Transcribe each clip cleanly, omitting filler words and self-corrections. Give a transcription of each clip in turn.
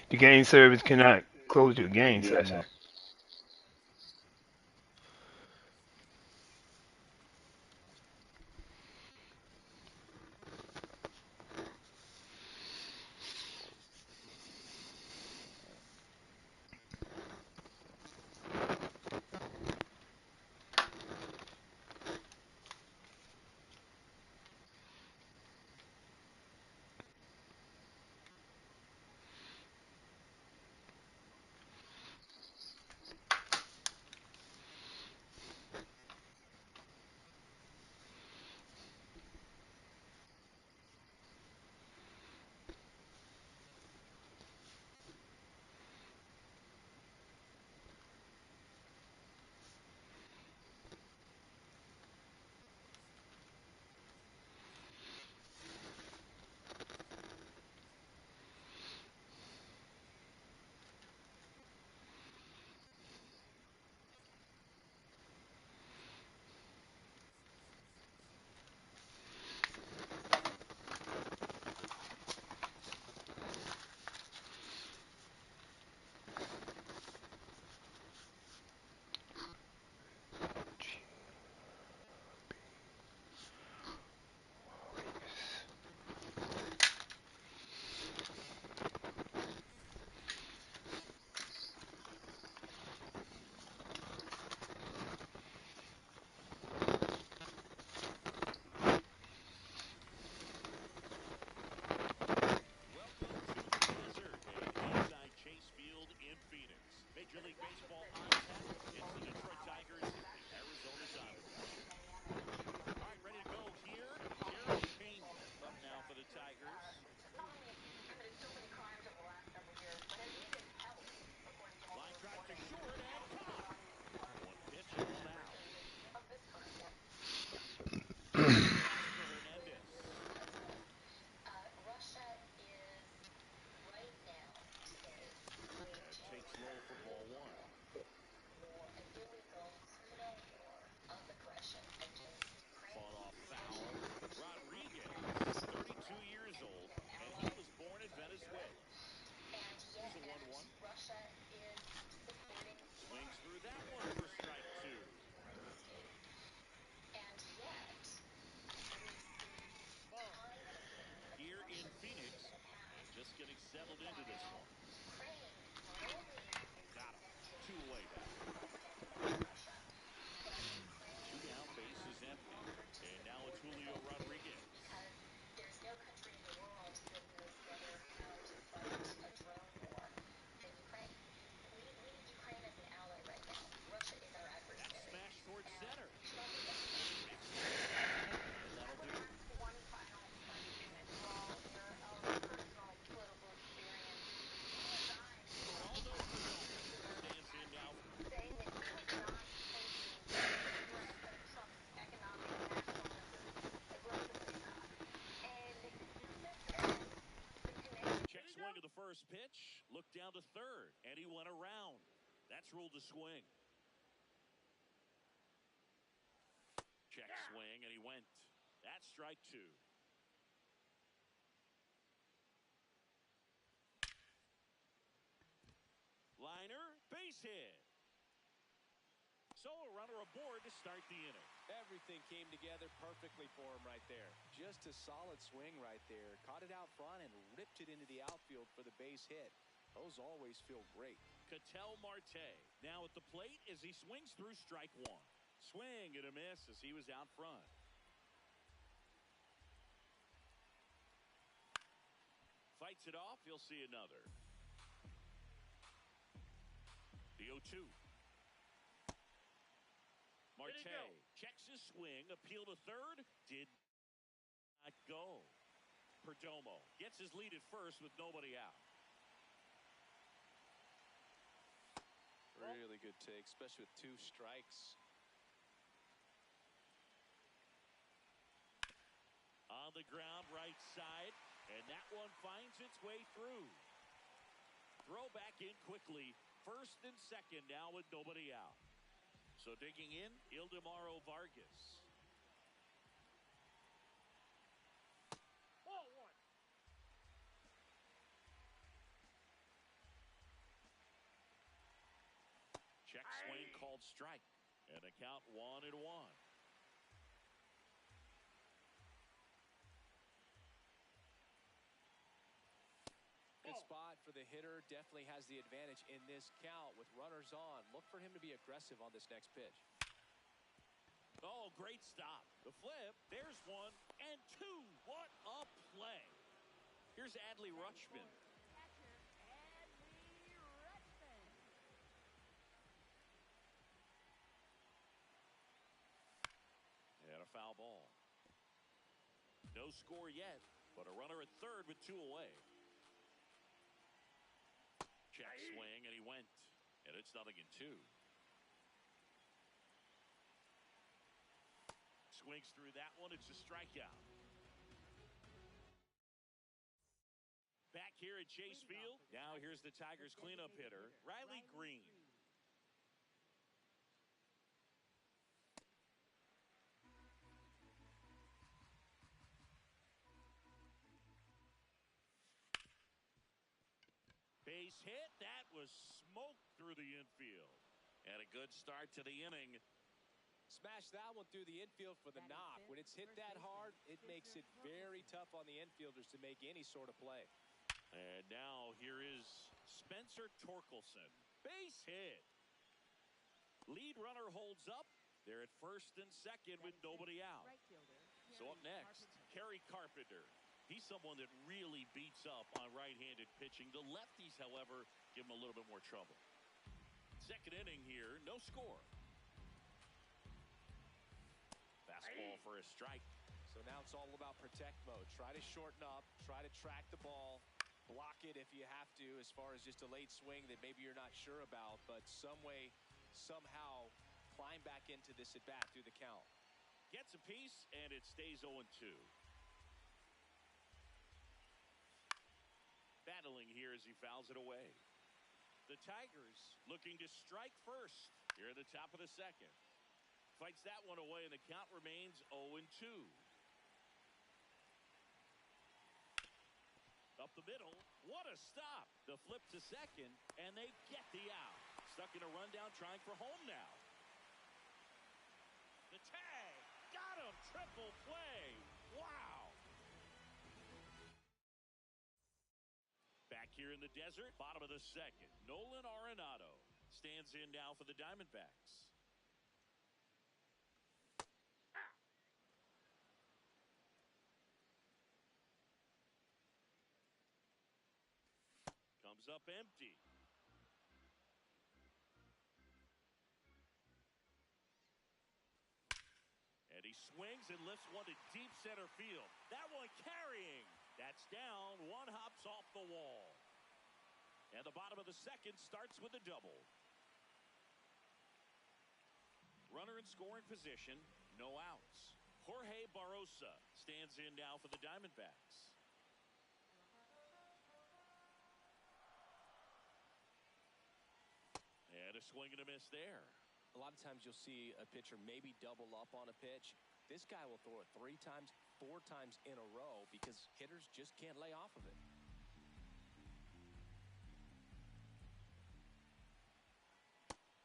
The game service cannot close your game session. Welcome to the desert and inside Chase Field in Phoenix. Major League Baseball on tap. It's the Detroit Tigers and the Arizona Diamondbacks. All right, ready to go here. Jeremy Pena up now for the Tigers. Line drive to short and caught. One pitch and one out. Oscar Hernandez. And takes low for ball one. Fought off foul. Rodriguez, 32 years old, and he was born in Venezuela. Here's a 1-1. Swings through that one for strike two. Here in Phoenix, and just getting settled into this one. Got him. Two away now. Two down, base is empty. And now it's Julio Rodriguez. That smash towards center. Makes the catch, and that'll do it. Geraldo Perdomo stands in now. Check swing of the first pitch. Look down to third, and he went around. That's ruled a swing. Check swing, and he went. That's strike two. Liner, base hit. So a runner aboard to start the inning. Everything came together perfectly for him right there. Just a solid swing right there. Caught it out front and ripped it into the outfield for the base hit. Those always feel great. Ketel Marte now at the plate as he swings through strike one. Swing and a miss as he was out front. Fights it off. He'll see another. The 0-2. Marte checks his swing. Appeal to third. Did not go. Perdomo gets his lead at first with nobody out. Really good take, especially with 2 strikes. On the ground, right side, and that one finds its way through. Throw back in quickly. First and second now with nobody out. So digging in, Ildemaro Vargas. Ball 1. Check swing called strike. And a count 1-1. Good spot for the hitter. Definitely has the advantage in this count with runners on. Look for him to be aggressive on this next pitch. Oh, great stop. The flip. There's 1 and 2. What a play. Here's Rlhske57. And a foul ball. No score yet, but a runner at third with 2 away. Check swing, and he went. And it's 0-2. Swings through that one. It's a strikeout. Back here at Chase Field. Now here's the Tigers cleanup hitter, Riley Green. Base hit. That was smoked through the infield. And a good start to the inning. Smash that one through the infield for the knock. When it's hit that hard, it makes it very tough on the infielders to make any sort of play. And now here is Spencer Torkelson. Base hit. Lead runner holds up. They're at first and second with nobody out. So up next, Kerry Carpenter. He's someone that really beats up on right-handed pitching. The lefties, however, give him a little bit more trouble. Second inning here, no score. Fastball for a strike. So now it's all about protect mode. Try to shorten up, try to track the ball, block it if you have to, as far as just a late swing that maybe you're not sure about, but some way, somehow climb back into this at bat through the count. Gets a piece, and it stays 0-2. Battling here as he fouls it away. The Tigers looking to strike first here at the top of the second. Fights that one away, and the count remains 0-2. Up the middle. What a stop. The flip to second, and they get the out. Stuck in a rundown, trying for home now. The tag. Got him. Triple play. Wow. Back here in the desert, bottom of the second. Nolan Arenado stands in now for the Diamondbacks. Comes up empty. And he swings and lifts one to deep center field. That one carrying. That's down. One hops off the wall. And the bottom of the second starts with a double. Runner in scoring position. No outs. Jorge Barrosa stands in now for the Diamondbacks. And a swing and a miss there. A lot of times you'll see a pitcher maybe double up on a pitch. This guy will throw it 3 times, 4 times in a row because hitters just can't lay off of it.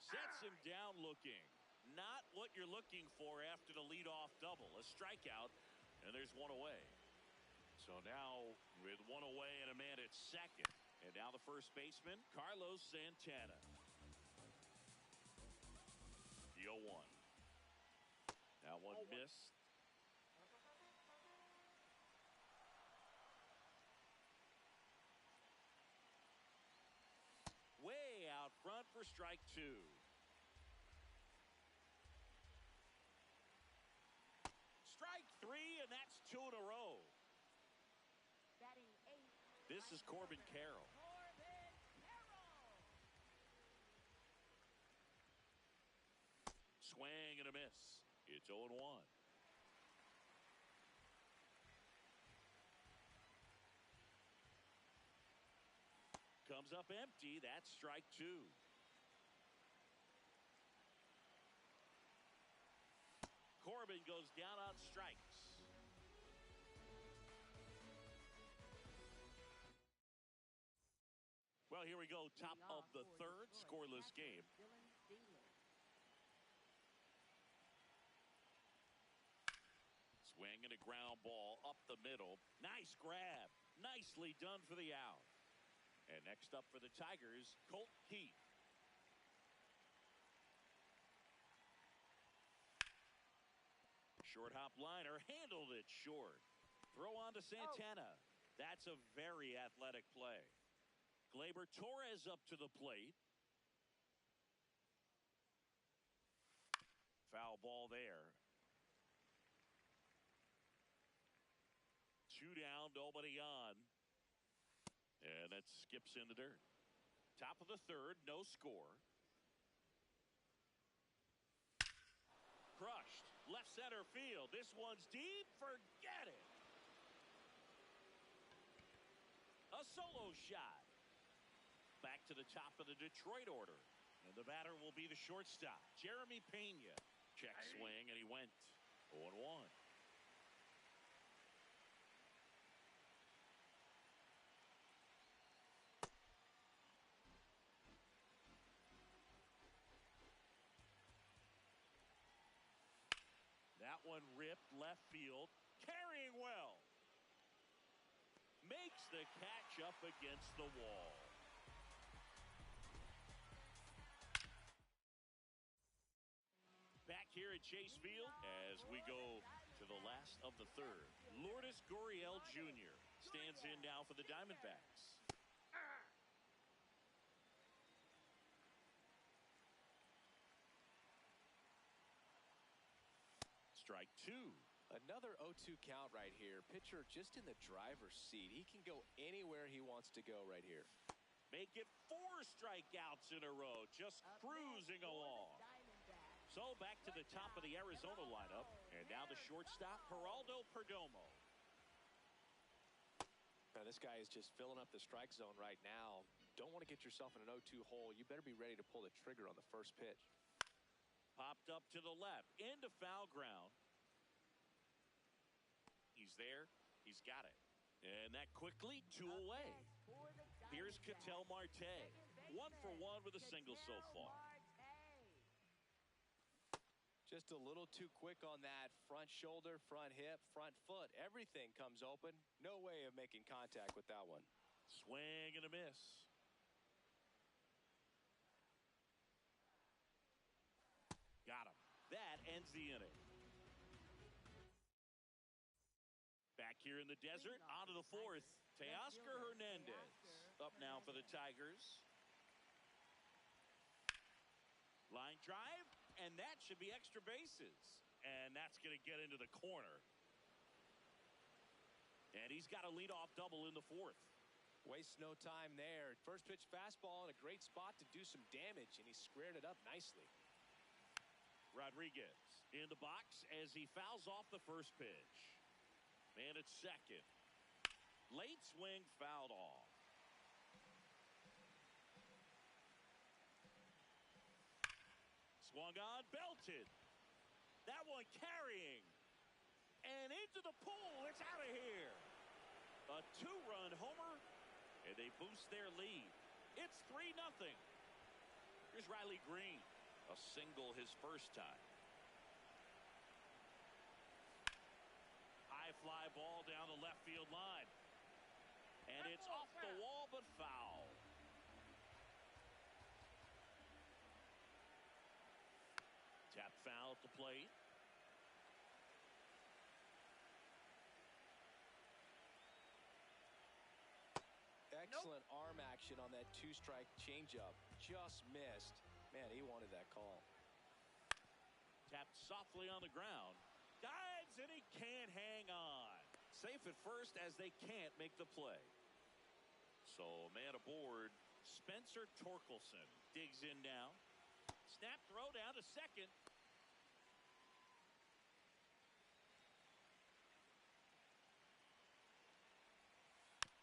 Sets him down looking. Not what you're looking for after the leadoff double. A strikeout, and there's one away. So now with one away and a man at second. And now the first baseman, Carlos Santana. The 0-1. That one missed. Way out front for strike two. Strike three, and that's two in a row. Batting eighth. This is Corbin Carroll. Swing and a miss. It's 0-1. Comes up empty. That's strike two. Corbin goes down on strikes. Well, here we go. Top of the third, scoreless game. Swing and a ground ball up the middle. Nice grab. Nicely done for the out. And next up for the Tigers, Colt Keith. Short hop liner, handled it short. Throw on to Santana. That's a very athletic play. Gleyber Torres up to the plate. Foul ball there. 2 down, nobody on. And that skips in the dirt. Top of the third, no score. Crushed. Left center field. This one's deep. Forget it. A solo shot. Back to the top of the Detroit order. And the batter will be the shortstop, Jeremy Pena. Check swing, and he went 0-1. That one ripped left field. Carrying well. Makes the catch up against the wall. Back here at Chase Field as we go to the last of the third. Lourdes Gurriel Jr. stands in now for the Diamondbacks. Strike two. Another 0-2 count right here. Pitcher just in the driver's seat. He can go anywhere he wants to go right here. Make it 4 strikeouts in a row. Just cruising along. So back to the top of the Arizona lineup. And now the shortstop, Geraldo Perdomo. Now this guy is just filling up the strike zone right now. Don't want to get yourself in an 0-2 hole. You better be ready to pull the trigger on the first pitch. Popped up to the left. Into foul ground. He's there. He's got it. And that quickly 2 away. Here's Ketel Marte. 1 for 1 with a single so far. Just a little too quick on that front shoulder, front hip, front foot. Everything comes open. No way of making contact with that one. Swing and a miss. Got him. That ends the inning. Back here in the desert, on to the fourth. Teoscar Hernandez up now for the Tigers. Line drive, and that should be extra bases. And that's going to get into the corner. And he's got a leadoff double in the fourth. Wastes no time there. First pitch fastball in a great spot to do some damage, and he squared it up nicely. Rodriguez in the box as he fouls off the first pitch. Man at second. Late swing fouled off. Swung on, belted. That one carrying. And into the pool. It's out of here. A 2-run homer. And they boost their lead. It's 3-0. Here's Riley Green. A single his first time. High fly ball down the left field line. And it's off the wall but foul. Tap foul at the plate. Excellent arm action on that two-strike changeup. Just missed. Man, he wanted that call. Tapped softly on the ground. Dives, and he can't hang on. Safe at first as they can't make the play. So, man aboard. Spencer Torkelson digs in now. Snap throw down to second.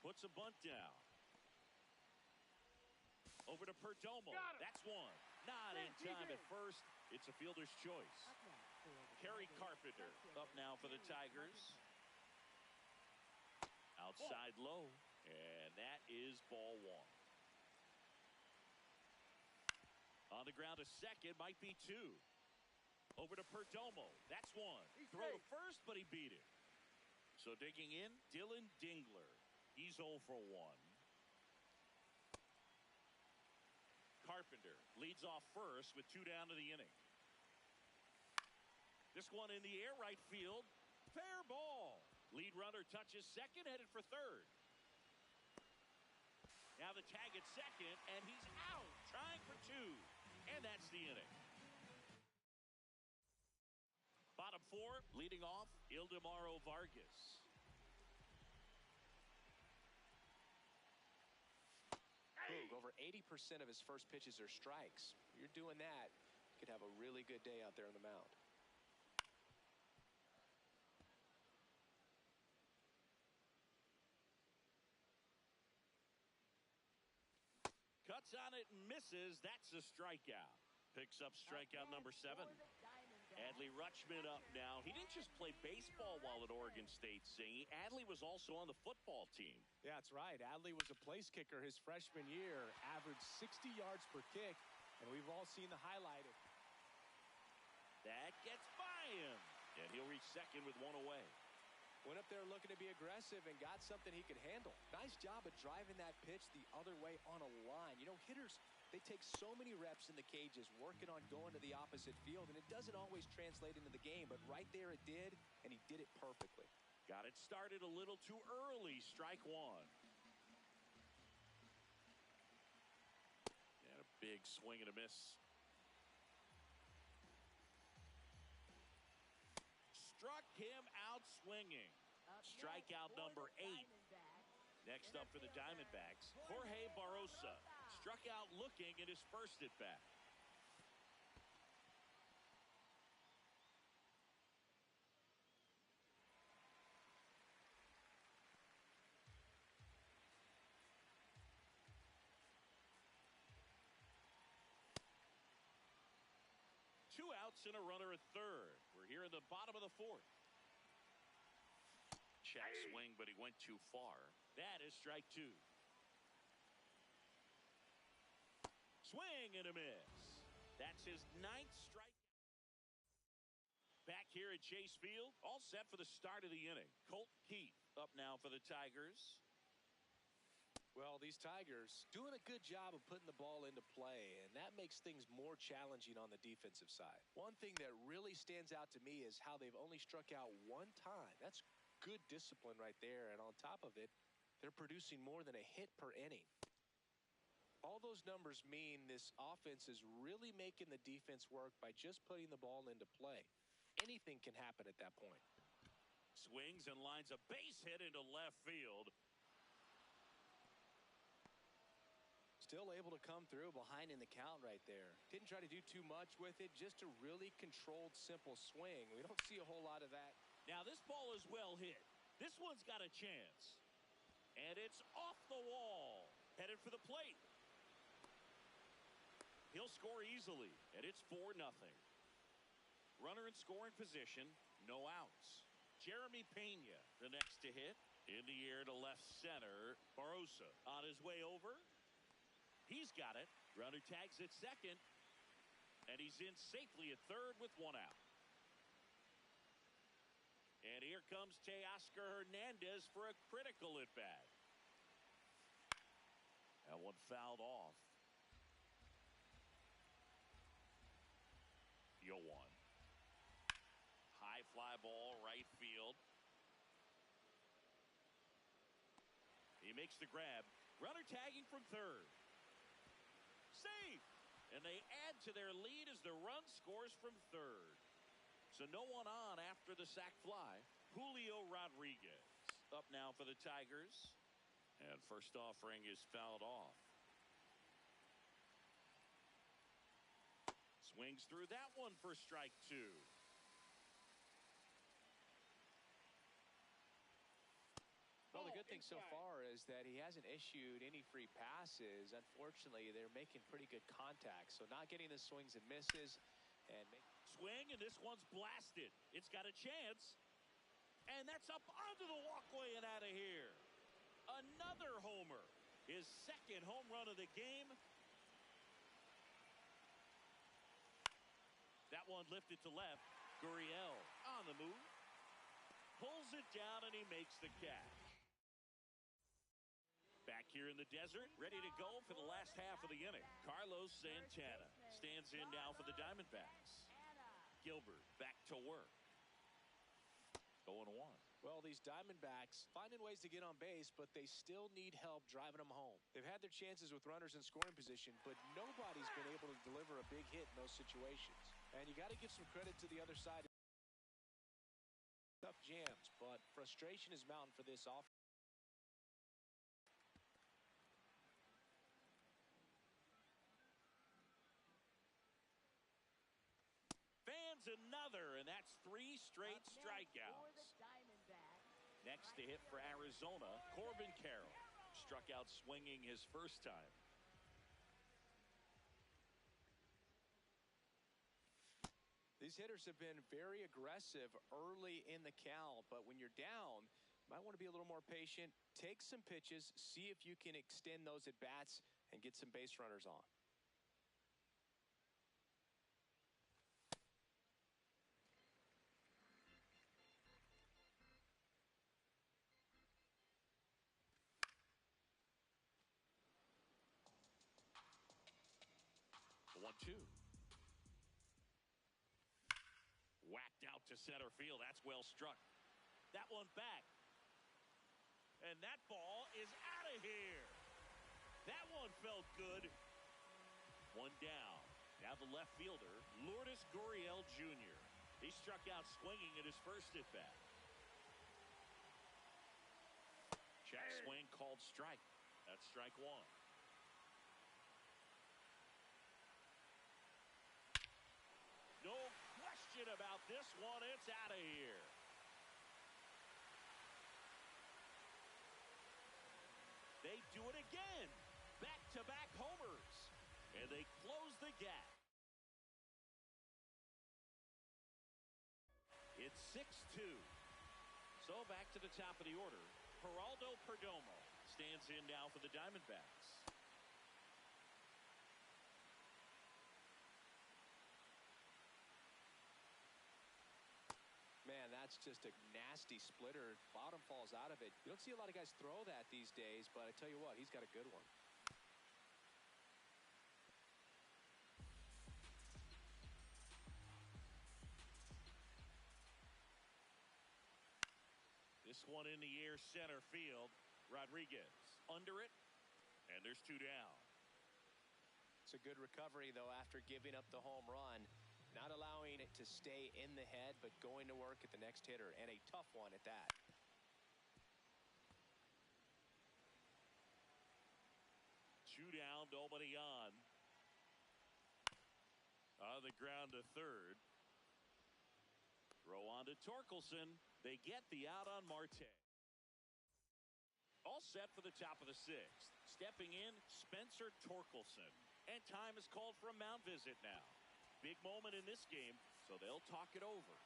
Puts a bunt down. Over to Perdomo. That's one. Not in time at first. It's a fielder's choice. Kerry Carpenter up now for the Tigers. Outside low. And that is ball one. On the ground to second. Might be two. Over to Perdomo. That's one. Throw to first, but he beat it. So digging in, Dylan Dingler. He's 0 for 1. Carpenter leads off first with 2 down to the inning. This one in the air, right field. Fair ball. Lead runner touches second, headed for third. Now the tag at second, and he's out, trying for 2. And that's the inning. Bottom 4, leading off, Ildemaro Vargas. Boog, over 80% of his first pitches are strikes. You're doing that, you could have a really good day out there on the mound. Cuts on it and misses. That's a strikeout. Picks up strikeout number 7. Adley Rutschman up now. He didn't just play baseball while at Oregon State, Zingy. Adley was also on the football team. Yeah, that's right. Adley was a place kicker his freshman year, averaged 60 yards per kick, and we've all seen the highlight. That gets by him, and he'll reach second with 1 away. Went up there looking to be aggressive and got something he could handle. Nice job of driving that pitch the other way on a line. You know, hitters, they take so many reps in the cages working on going to the opposite field, and it doesn't always translate into the game, but right there it did, and he did it perfectly. Got it started a little too early. Strike 1. And a big swing and a miss. Struck him out swinging. Strikeout number 8. Next up for the Diamondbacks, Jorge Barrosa. Struck out looking at his first at bat. Two outs and a runner at third. We're here in the bottom of the 4th. Check swing, but he went too far. That is strike 2. Swing and a miss. That's his 9th strike. Back here at Chase Field, all set for the start of the inning. Colt Keith up now for the Tigers. Well, these Tigers doing a good job of putting the ball into play, and that makes things more challenging on the defensive side. One thing that really stands out to me is how they've only struck out 1 time. That's good discipline right there, and on top of it, they're producing more than a hit per inning. All those numbers mean this offense is really making the defense work by just putting the ball into play. Anything can happen at that point. Swings and lines a base hit into left field. Still able to come through behind in the count right there. Didn't try to do too much with it, just a really controlled, simple swing. We don't see a whole lot of that. Now this ball is well hit. This one's got a chance. And it's off the wall. Headed for the plate. He'll score easily, and it's 4-0. Runner in scoring position, no outs. Jeremy Pena, the next to hit. In the air to left center. Barrosa on his way over. He's got it. Runner tags at second. And he's in safely at third with 1 out. And here comes Teoscar Hernandez for a critical at bat. That one fouled off. 0-1. High fly ball right field. He makes the grab. Runner tagging from third. Safe. And they add to their lead as the run scores from third. So no one on after the sac fly. Julio Rodriguez up now for the Tigers. And first offering is fouled off. Swings through that one for strike two. Well, the good thing so far is that he hasn't issued any free passes. Unfortunately, they're making pretty good contact. So not getting the swings and misses. And swing, and this one's blasted. It's got a chance. And that's up onto the walkway and out of here. Another homer. His second home run of the game. That one lifted to left. Gurriel on the move. Pulls it down, and he makes the catch. Back here in the desert, ready to go for the last half of the inning. Carlos Santana stands in now for the Diamondbacks. Gilbert back to work. 0-1. Well, these Diamondbacks finding ways to get on base, but they still need help driving them home. They've had their chances with runners in scoring position, but nobody's been able to deliver a big hit in those situations. And you got to give some credit to the other side. Tough jams, but frustration is mounting for this offense. Fans another, and that's 3 straight strikeouts. Next to hit for Arizona, Corbin Carroll. Struck out swinging his first time. These hitters have been very aggressive early in the count, but when you're down, you might want to be a little more patient. Take some pitches, see if you can extend those at bats and get some base runners on. The 1-2. Whacked out to center field. That's well struck. That one back. And that ball is out of here. That one felt good. One down. Now the left fielder, Lourdes Gurriel Jr. He struck out swinging at his first at bat. Check swing called strike. That's strike one. No question about this one. It's out of here. They do it again. Back-to-back homers. And they close the gap. It's 6-2. So back to the top of the order. Geraldo Perdomo stands in now for the Diamondbacks. Man, that's just a nasty splitter. Bottom falls out of it. You don't see a lot of guys throw that these days, but I tell you what, he's got a good one. This one in the air center field. Rodriguez under it, and there's 2 down. It's a good recovery, though, after giving up the home run. Not allowing it to stay in the head, but going to work at the next hitter, and a tough one at that. Two down, nobody on. On the ground to third. Throw on to Torkelson. They get the out on Marte. All set for the top of the 6th. Stepping in, Spencer Torkelson. And time is called for a mound visit now. Big moment in this game, so they'll talk it over.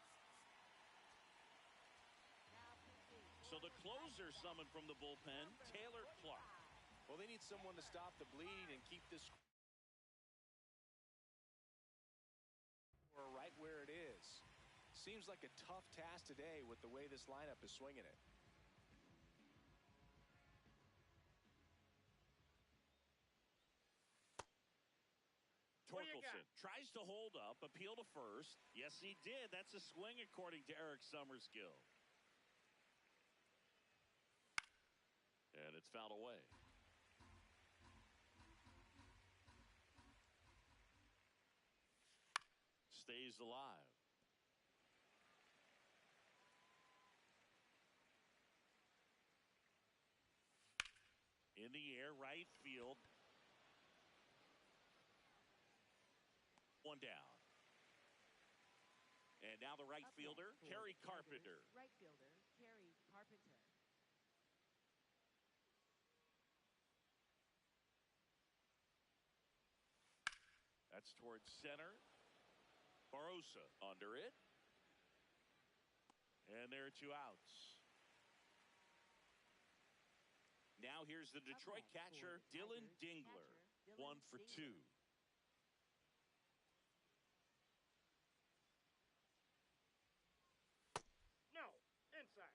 So the closer summoned from the bullpen, Taylor Clark. Well, they need someone to stop the bleeding and keep this right where it is. Seems like a tough task today with the way this lineup is swinging it. Torkelson tries to hold up, appeal to first. Yes, he did. That's a swing according to Eric Summerskill. And it's fouled away. stays alive. In the air, right field. One down. And now the right Up fielder, next for Kerry the Tigers, Carpenter. Right fielder, Kerry Carpenter. That's towards center. Barossa under it. And there are 2 outs. Now here's the Detroit next catcher, for the Dylan Tigers, Dingler. catcher, Dylan 1 for Dingler. 2. No, inside.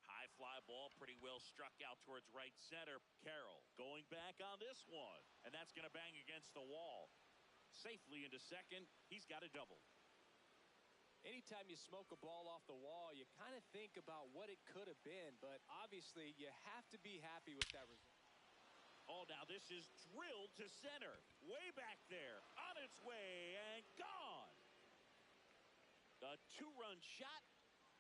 High fly ball, pretty well struck out towards right center. Carroll going back on this one, and that's going to bang against the wall. Safely into second. He's got a double. Anytime you smoke a ball off the wall, you kind of think about what it could have been, but obviously you have to be happy with that result. Oh, now this is drilled to center. Way back there. On its way and gone. A 2-run shot,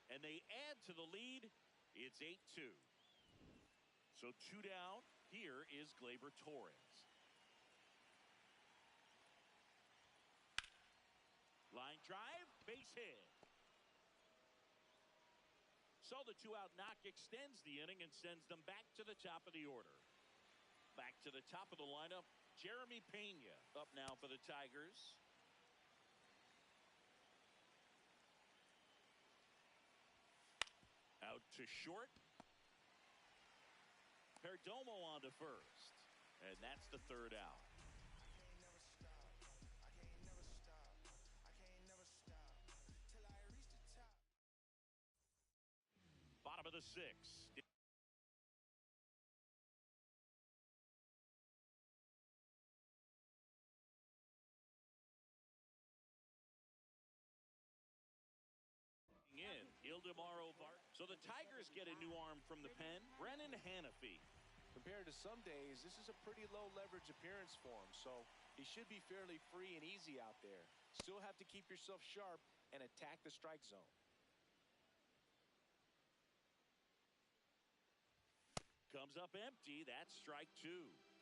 and they add to the lead. It's 8-2. So 2 down. Here is Gleyber Torres. Line drive, base hit. So the 2-out knock extends the inning and sends them back to the top of the order. Back to the top of the lineup, Jeremy Pena up now for the Tigers. Out to short. Perdomo on to first. And that's the 3rd out. Bottom of the 6th. In Ildemaro Vart. So the Tigers get a new arm from the pen, Brennan Hanafy. Compared to some days, this is a pretty low leverage appearance for him, so he should be fairly free and easy out there. Still have to keep yourself sharp and attack the strike zone. Comes up empty. That's strike 2.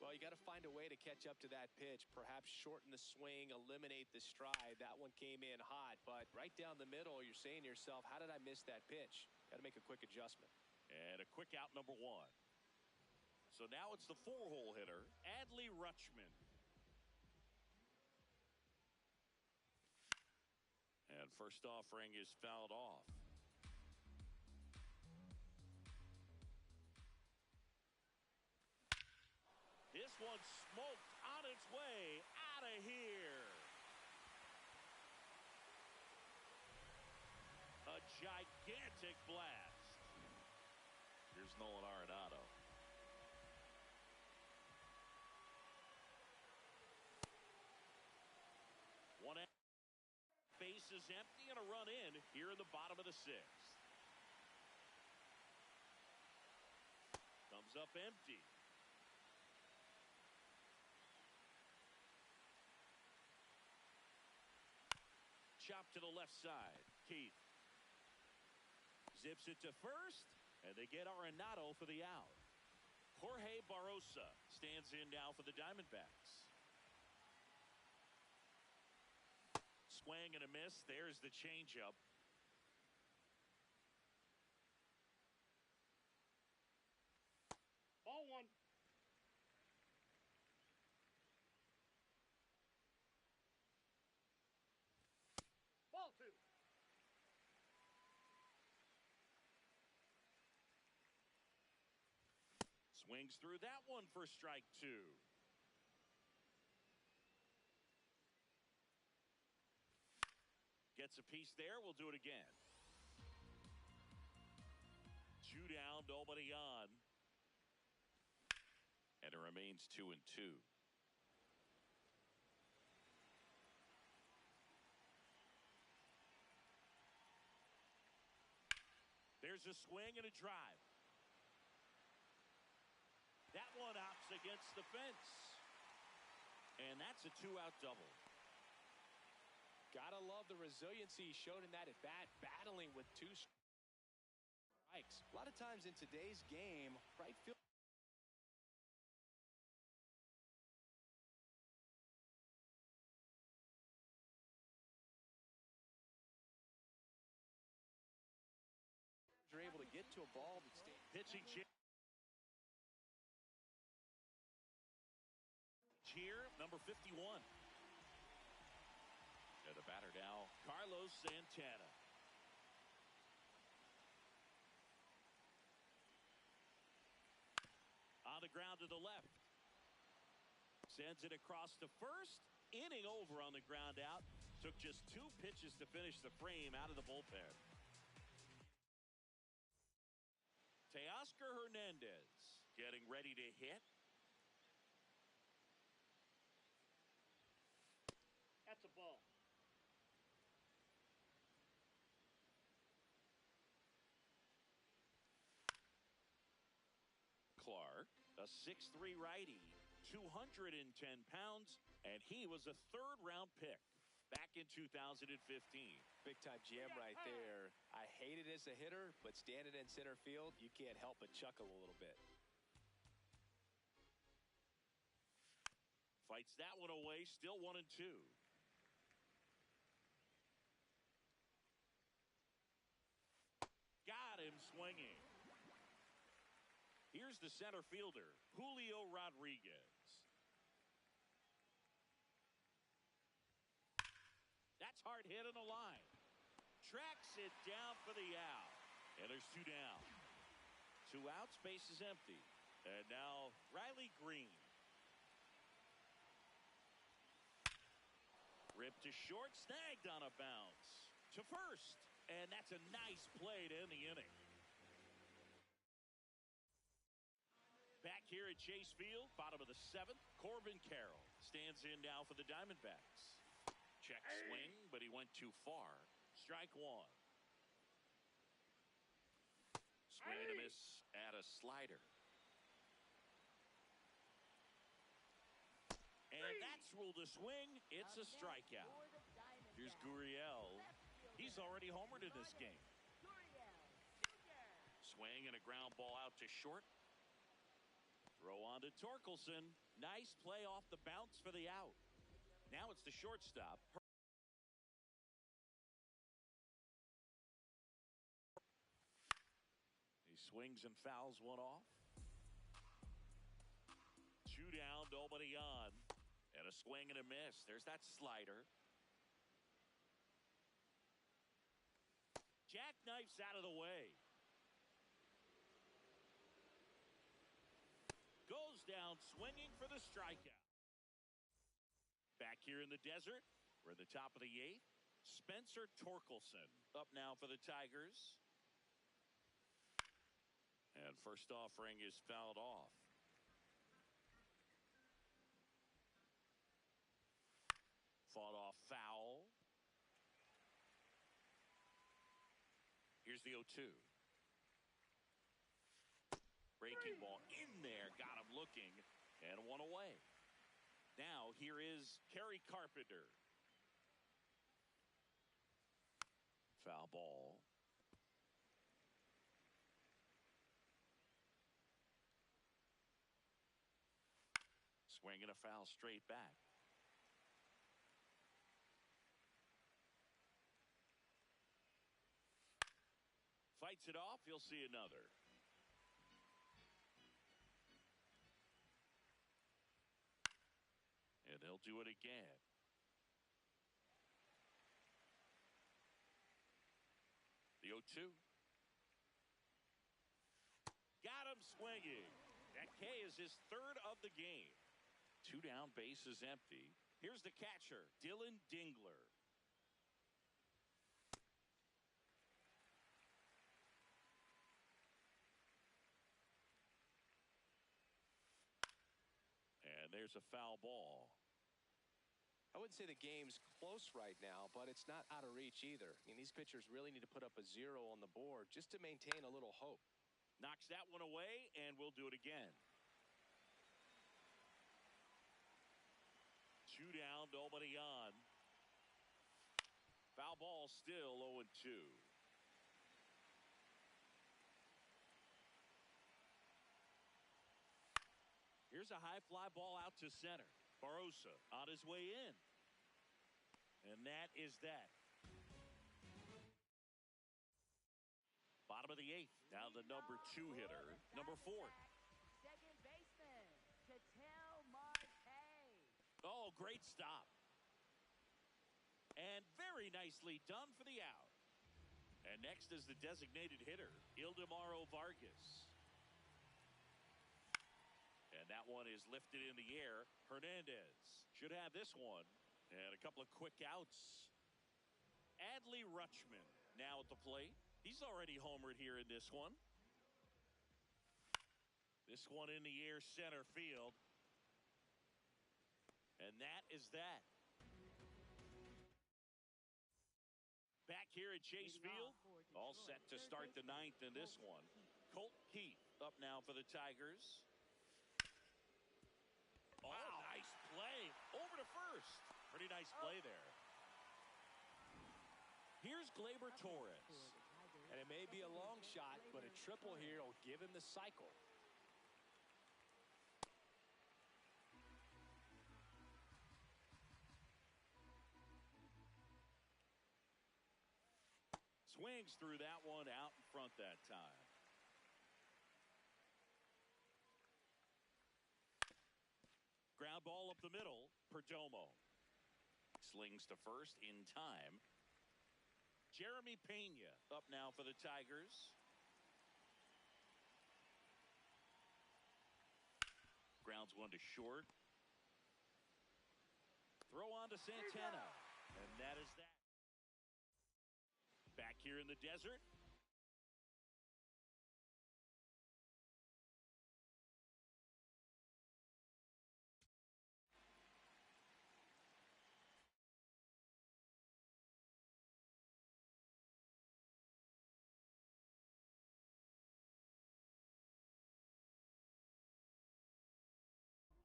Well, you got to find a way to catch up to that pitch, perhaps shorten the swing, eliminate the stride. That one came in hot, but right down the middle, you're saying to yourself, how did I miss that pitch? Got to make a quick adjustment. And a quick out, number 1. So now it's the 4-hole hitter, Adley Rutschman. And first offering is fouled off. This one's smoked on its way out of here. A gigantic blast. Here's Nolan Arenado. One base is empty and a run in here in the bottom of the 6th. Comes up empty. Chop to the left side. Keith zips it to first, and they get Arenado for the out. Jorge Barossa stands in now for the Diamondbacks. Swing and a miss. There's the changeup. Ball 1. Ball 2. Swings through that one for strike 2. Gets a piece there. We'll do it again. 2 down, nobody on. And it remains 2-2. There's a swing and a drive. That one opts against the fence. And that's a 2-out double. Gotta love the resiliency shown in that at bat, battling with 2 strikes. A lot of times in today's game, right field are able to get to a ball that stays Pitching change here, number 51. And the batter now, Carlos Santana. On the ground to the left. Sends it across to first. Inning over on the ground out. Took just 2 pitches to finish the frame out of the bullpen. Teoscar Hernandez getting ready to hit. That's a ball. Clark, a 6'3" righty, 210 pounds, and he was a 3rd-round pick back in 2015. big time jam right there. I hate it as a hitter, but standing in center field, you can't help but chuckle a little bit. Fights that one away, still 1-2. Got him swinging. Here's the center fielder, Julio Rodriguez. That's hard hit on the line. Tracks it down for the out. And there's 2 down. 2 outs, base is empty. And now Riley Green. Ripped to short, snagged on a bounce. To first. And that's a nice play to end the inning. Back here at Chase Field, bottom of the 7th, Corbin Carroll stands in now for the Diamondbacks. Check swing, but he went too far. Strike 1. Swing and a miss at a slider. And that's ruled a swing. It's a strikeout. Here's Gurriel. He's already homered in this game. Swing and a ground ball out to short. Throw on to Torkelson. Nice play off the bounce for the out. Now it's the shortstop. He swings and fouls one off. 2 down, nobody on. And a swing and a miss. There's that slider. Jackknifes out of the way. Goes down swinging for the strikeout. Back here in the desert, we're at the top of the 8th. Spencer Torkelson up now for the Tigers. And first offering is fouled off. Fought off foul. Here's the 0-2. Breaking ball in there, got him looking, and 1 away. Now here is Kerry Carpenter. Foul ball. Swing and a foul straight back. Fights it off, you'll see another. And he'll do it again. The 0-2. Got him swinging. That K is his 3rd of the game. 2 down, base is empty. Here's the catcher, Dylan Dingler. And there's a foul ball. I wouldn't say the game's close right now, but it's not out of reach either. I mean, these pitchers really need to put up a 0 on the board just to maintain a little hope. Knocks that one away, and we'll do it again. Two down, nobody on. Foul ball still 0-2. Here's a high fly ball out to center. Barossa on his way in. And that is that. Bottom of the eighth. Now the number 2 hitter, number 4. Second baseman, Ketel Marte. Oh, great stop. And very nicely done for the out. And next is the designated hitter, Ildemaro Vargas. And that one is lifted in the air. Hernandez should have this one. And a couple of quick outs. Adley Rutschman now at the plate. He's already homered here in this one. This one in the air, center field. And that is that. Back here at Chase Field, all set to start the 9th in this one. Colt Keith up now for the Tigers. Oh, nice play. Over to first. Pretty nice play there. Here's Gleyber Torres. And it may be a long shot, but a triple here will give him the cycle. Swings through that one out in front that time. Ground ball up the middle. Perdomo slings to first in time. Jeremy Pena up now for the Tigers. Grounds one to short. Throw on to Santana. And that is that. Back here in the desert.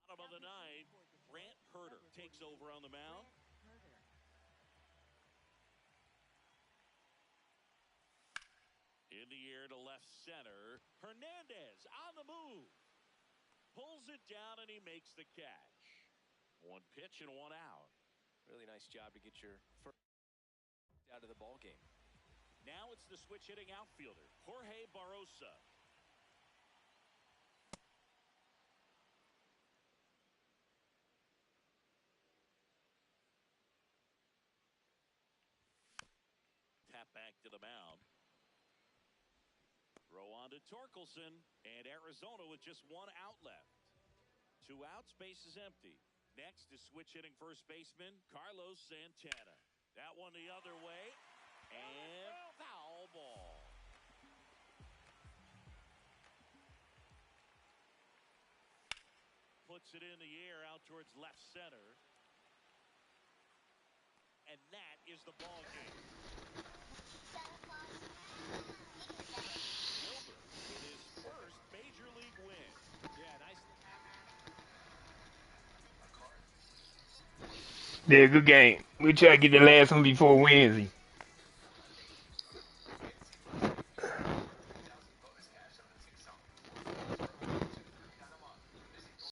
Bottom of the 9th, Brant Herter takes over on the mound. In the air to left center. Hernandez on the move. Pulls it down and he makes the catch. One pitch and one out. Really nice job to get your first out of the ball game. Now it's the switch hitting outfielder, Jorge Barossa. Tap back to the mound. Throw on to Torkelson, and Arizona with just one out left. 2 outs, base is empty. Next is switch hitting first baseman Carlos Santana. That one the other way, and foul ball. Puts it in the air out towards left center. And that is the ball game. Wilbur with his first major league win. Yeah, nice. Yeah, good game. We'll try to get the last one before Wednesday.